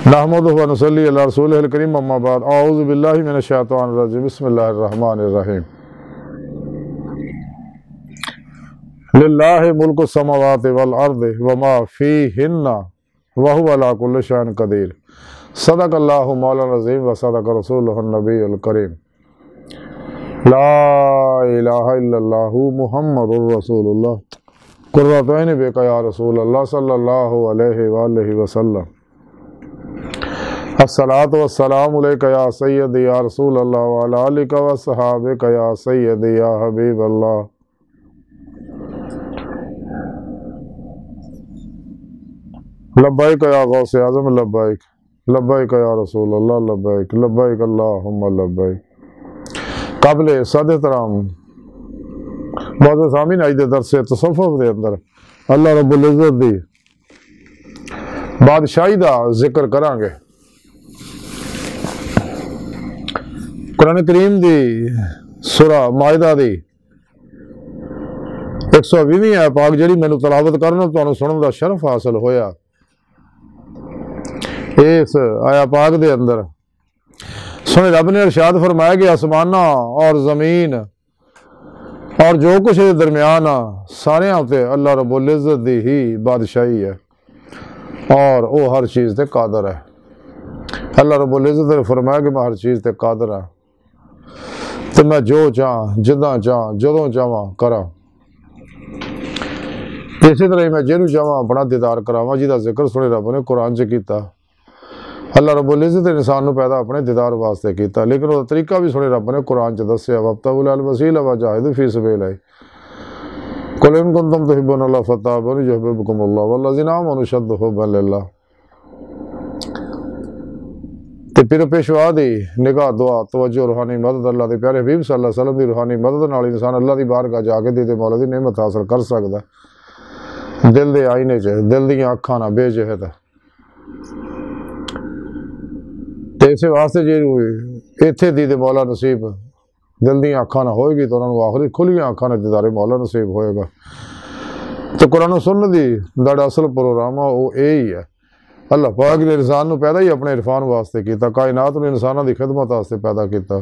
نحمدہ و نصلی علی رسولہ الکریم اما بعد اعوذ باللہ من الشیطان الرجیم بسم اللہ الرحمن الرحیم للہ ملک السماوات والارض وما فیہن وہو علی کل شیء قدیر صدق اللہ مولانا العظیم و صدق رسولہ النبی الکریم لا الہ الا اللہ محمد رسول اللہ قرۃ عین بک یا رسول اللہ صلی اللہ علیہ وآلہ وسلم الصلاۃ والسلام علیک یا سیدی یا رسول اللہ وعلی آلک وصحابک یا سیدی یا حبیب اللہ لبیک یا غوث اعظم لبیک لبیک یا رسول اللہ لبیک لبیک اللہم لبیک۔ قابل صد احترام معزز سامعین، آج دے درس تصوف دے اندر اللہ رب العزت دی بادشاہی دا ذکر کران گے۔ قرآن کریم دی سورہ مائدہ دی 120ویں آیت پاک جڑی مینوں تلاوت کرنا تانوں سنن دا شرف حاصل ہویا، اس آیا پاک دے اندر سنے رب نے ارشاد فرمایا کہ آسماناں اور زمین اور جو کچھ درمیان سارے تے اللہ رب العزت دی ہی بادشاہی ہے اور وہ ہر چیز تے قادر ہے۔ اللہ رب العزت نے فرمایا کہ میں ہر چیز تے قادر ہاں تو میں جو چاہاں جداں چاہاں جدوں چاہاں کراں، اسی طرح میں جنوں چاہاں اپنا دیدار کراواں، جہدا ذکر سنے رب نے قرآن چ کیتا۔ اللہ رب العزت نے انسان نو پیدا اپنے دیدار واسطے کیتا، لیکن وہ طریقہ بھی سنے رب نے قرآن چ دسیا، وابتغوا الوسیلۃ وجاہدوا فی سبیلہ قل ان کنتم تحبون اللہ فاتبعونی یحببکم اللہ والذین آمنوا اشد حبا للہ۔ تے پھر پیشوا دی نگاہ دعا توجہ روحانی مدد اللہ دے پیارے حبیب صلی اللہ علیہ وسلم دی روحانی مدد نال انسان اللہ دی بارگاہ جا کے دے مولا دی نعمت حاصل کر سکدا ہے۔ دل دے آئینے چ دل دیاں اکھاں نہ بے جہت ہے تے اسے واسطے جی ایتھے دی مولا نصیب دل دیاں اکھاں نہ ہوئے گی تو انہاں نوں آخری کھلیاں اکھاں نے دیدار مولا نصیب ہوئے گا۔ تو قرآن سنن دی دا اصل پروگرام وہ یہی ہے۔ اللہ پاک نے انسان نو پیدا ہی اپنے عرفان واسطے کیتا، کائنات نے انساناں دی خدمت واسطے پیدا کیتا،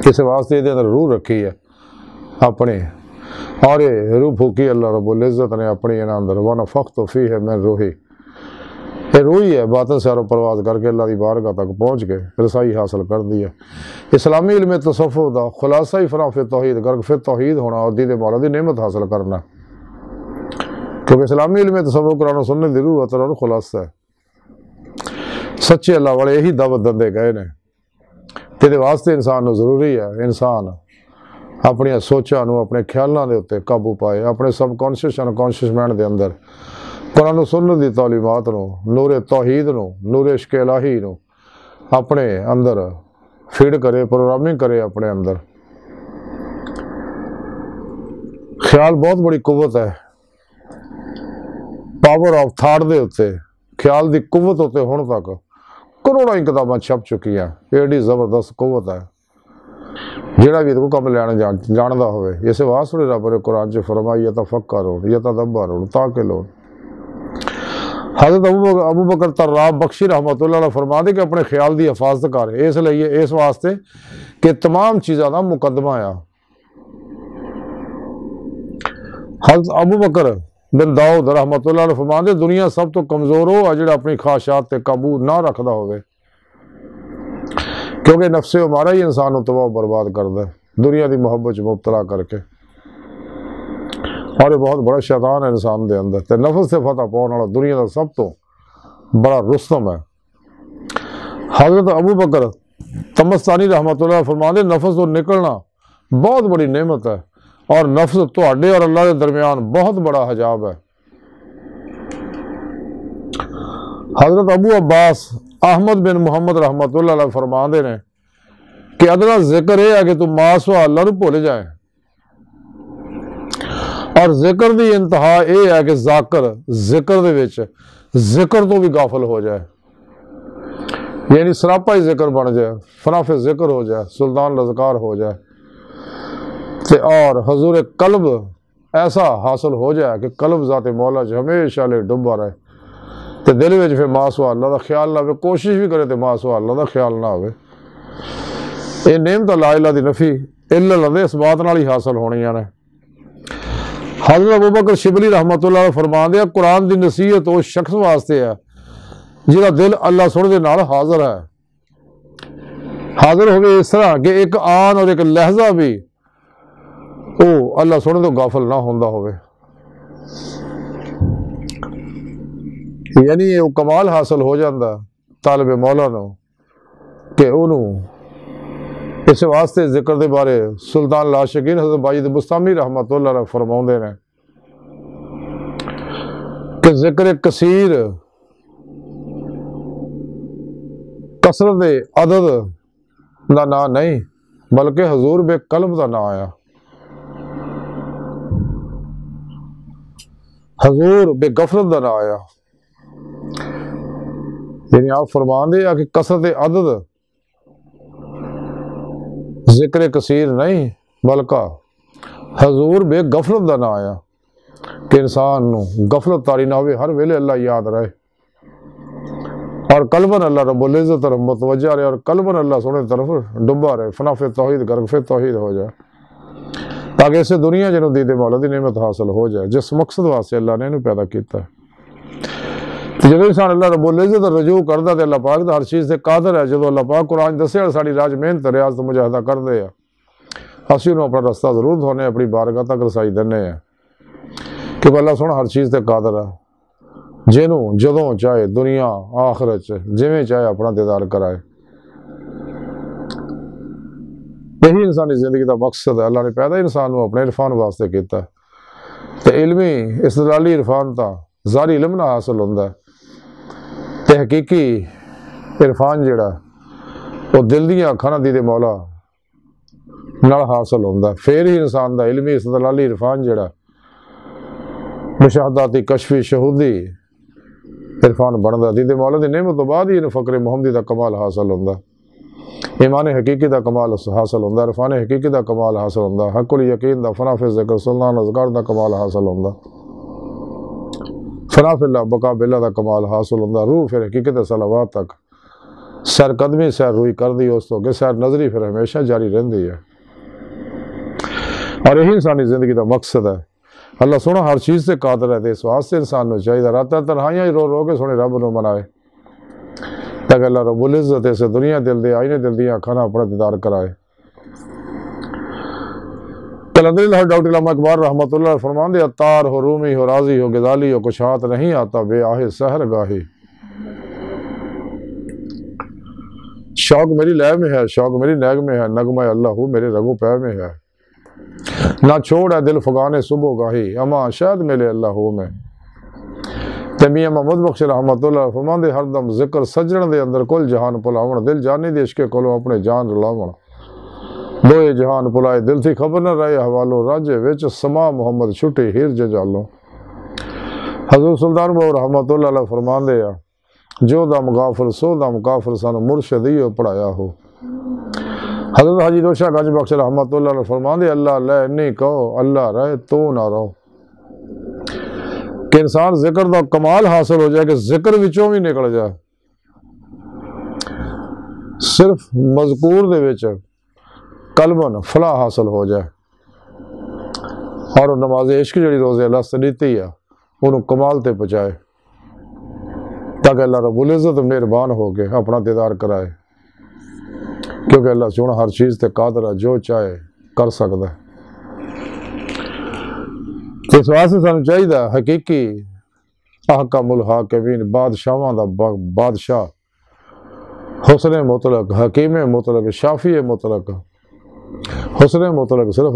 کس واسطے دے اندر روح رکھی ہے اپنے، اور یہ روح پھوکی اللہ رب العزت نے اپنی انہاں اندر ونفخت فیہ من روحی، یہ روح ہی ہے باطن سے عرب پرواز کر کے اللہ دی بارگاہ تک پہنچ کے رسائی حاصل کر دی ہے۔ اسلامی علم تصوف دا خلاصہ ہی فنا فی توحید غرق فی توحید ہونا اور دید مولا دی نعمت حاصل کرنا، کیونکہ اسلامی علم تصوف قرآن و سنت دی روح اور خلاصہ ہے۔ سچے اللہ والے یہی دعوت دندے گئے نے، تیرے واسطے انسان نو ضروری ہے انسان اپنی سوچاں نو اپنے خیالاں دے اوتے قابو پائے، اپنے سب کانشیس اور کانشیس مائنڈ دے اندر قرآن و سنت دی تعلیمات نو، نور توحید نو، نور عشق الہی نو اپنے اندر فیڈ کرے، پروگرامنگ کرے اپنے اندر۔ خیال بہت بڑی قوت ہے، پاور آف تھاٹ دے ہوتے خیال دی قوت ہوتے ہون تک کروڑوں کتاباں چھپ چکی ہیں، ایڈی زبردست قوت ہے جیڑا بھی کو کم لینا جاندا ہوئے۔ اس واسطے رب نے قرآن چ فرمایا یتفکرون یتدبرون تاکلون۔ حضرت ابو بکر طراب بخشی رحمۃ اللہ علیہ فرما دے کہ اپنے خیال دی حفاظت کر، اس لیے اس واسطے کہ تمام چیزاں دا مقدمہ آیا۔ حضرت ابو بکر بن داؤد رحمۃ اللہ علیہ فرما دے دنیا سب تو کمزور ہو جڑا اپنی خواہشات تے قابو نہ رکھدا ہوئے، کیونکہ نفس ہمارا ہی انسان کو تباہ برباد کردا ہے دنیا دی محبت مبتلا کر کے، اور یہ بہت بڑا شیطان ہے انسان دے اندر، تے نفس سے فتح پاؤن والا دنیا دا سب تو بڑا رستم ہے۔ حضرت ابو بکر تمستانی رحمۃ اللہ فرما دے نفس تو نکلنا بہت بڑی نعمت ہے، اور نفس تواڈے اور اللہ کے درمیان بہت بڑا حجاب ہے۔ حضرت ابو عباس احمد بن محمد رحمۃ اللہ علیہ فرما دے نے کہ ادنا ذکر یہ ہے کہ تم ماسوا اللہ نو بھول جائیں، اور ذکر دی انتہا یہ ہے کہ ذاکر ذکر دے وچ ذکر تو بھی غافل ہو جائے، یعنی سراپا ہی ذکر بن جائے، فناف ذکر ہو جائے، سلطان الاذکار ہو جائے، اور حضور قلب ایسا حاصل ہو جائے کہ قلب ذات مولا ہمیشہ لے ڈوبا رہے۔ تو دل میں پھر ماں سوا اللہ دا خیال نہ ہوئے، کوشش بھی کرے تو ماں سوا اللہ دا خیال نہ ہوئے۔ یہ نعمت لا الہ دی نفی الا اللہ دے اس بات نال ہی حاصل ہونیاں نے۔ حضرت ابوبکر شبلی رحمۃ اللہ علیہ فرماندے ہیں قرآن دی نصیحت اس شخص واسطے ہے جہاں دل اللہ سن دے نال حاضر ہے، حاضر ہوئے اس طرح کہ ایک آن اور ایک لہجہ بھی او اللہ سن تو غافل نہ ہوندا ہوئے۔ یعنی یہ کمال حاصل ہو جاندہ طالب مولا نو کہ انہوں اس واسطے ذکر دے بارے سلطان العاشقین حضرت باجد بستامی رحمۃ اللہ علیہ فرماؤندے نے کہ ذکر کثیر کثرت عدد دا نا نہیں بلکہ حضور بے قلب دا نا آیا، حضور بے غفلت دا نا آیا۔ یعنی آپ فرماندے ہیں کہ کثرت عدد ذکر کثیر نہیں بلکہ حضور بے غفلت دا نہ آیا کہ انسان نو غفلت تاری نہ ہوئے، ہر ویلے اللہ یاد رہے اور قلباً اللہ رب العزت طرف متوجہ رہے اور قلباً اللہ سونے طرف ڈبا رہے، فنا فی توحید غرق فی توحید ہو جائے، تاکہ اسے دنیا جنوں دید مولا دی نعمت حاصل ہو جائے جس مقصد واسطے اللہ نے انہوں پیدا کیتا ہے۔ جب انسان اللہ رب العزت رجوع کردا تے اللہ پاک دا ہر چیز سے قادر ہے۔ جب اللہ پاک قرآن دسے ساڑی راج محنت ریاض تو مجاہدہ کر دے اسی انہوں اپنا رستہ ضرور دھونے اپنی بارگاہ تک رسائی دینے ہیں کہ اللہ سونا ہر چیز تے قادر ہے، جنوں جدوں چاہے دنیا آخرت جویں چاہے اپنا دیدار کرائے۔ یہی انسانی زندگی دا مقصد ہے۔ اللہ نے پیدا انسان کو اپنے عرفان واسطے کیتا ہے تے علمی استدلالی عرفان تا ظاہری علم نہ حاصل ہوندا ہے تے حقیقی عرفان جڑا وہ دل دیاں اکھاں دی مولا نال حاصل ہوندا ہے۔ پھر ہی انسان دا علمی استدلالی عرفان جڑا مشاہداتی کشفی شہودی عرفان بندا دی مولا دی نعمت تو بعد ہی فقر محمدی دا کمال حاصل ہوندا، ایمان حقیقی دا کمال حاصل ہوندا، عرفان حقیقی دا کمال حاصل ہوندا، حق الیقین دا فنا فی ذکر سلطان اذکار دا کمال حاصل ہوندا، فنا فی اللہ بقا باللہ دا کمال حاصل ہوندا، روح پھر حقیقت صلوات تک سیر قدمی سیر روئی کر دی اس تو کہ سیر نظری پھر ہمیشہ جاری رہندی ہے۔ اور یہی انسانی زندگی دا مقصد ہے۔ اللہ سونا ہر چیز سے قادر ہے، اس واسطے انسان نو چاہیے راتاں تنہائیاں رو رو کے سونے رب نو منائے تاکہ اللہ رب العزت اسے دنیا دل دے آئینے دل دیا کھانا اپنا دیدار کرائے۔ قلندر لاہور ڈاکٹر علامہ اقبال رحمۃ اللہ فرمان دے عطار ہو رومی ہو راضی ہو غزالی ہو کچھ ہاتھ نہیں آتا بے آہ سحر گاہی۔ شوق میری لے میں ہے، شوق میری نیگ میں ہے، نغمہ اللہ ہو میرے رگو پہ میں ہے، نہ چھوڑ ہے دل فغانے صبح گاہی اما شاید ملے اللہ ہو میں۔ میاں محمد بخش رحمۃ اللہ فرمان دے ہر دم ذکر سجن دے اندر کل جہان پلاون دل جانی دے عشق کولو اپنے جان رلاون، دوئے جہان پلائے دل تھی خبر نہ رہے حوالو راجے وچ سما محمد چھٹی ہیر ججالو۔ حضرت سلطان بہو رحمۃ اللہ علیہ فرمان دے جو دم غافل سو دم کافر سانو مرشدیو پڑھایا ہو۔ حضرت حاجی روشہ گنج بخش رحمۃ اللہ علیہ فرمان دے اللہ لے نہیں کہو اللہ رہے تو نہ رہو، کہ انسان ذکر دا کمال حاصل ہو جائے کہ ذکر وچوں بھی نکل جائے، صرف مذکور دے وچ قلباً فلاح حاصل ہو جائے اور نماز عشق جڑی روزے اللہ سے دیتی ہے انہوں کمال تے پہنچائے تاکہ اللہ رب العزت مہربان ہو کے اپنا دیدار کرائے، کیونکہ اللہ سونا ہر چیز تے قادر ہے، جو چاہے کر سکتا ہے۔ اس واسطے سانو چاہیے حقیقی احکم الحاکمین بادشاہاں دا بادشاہ حسن مطلق حکیم مطلق شافی مطلق حسن مطلق صرف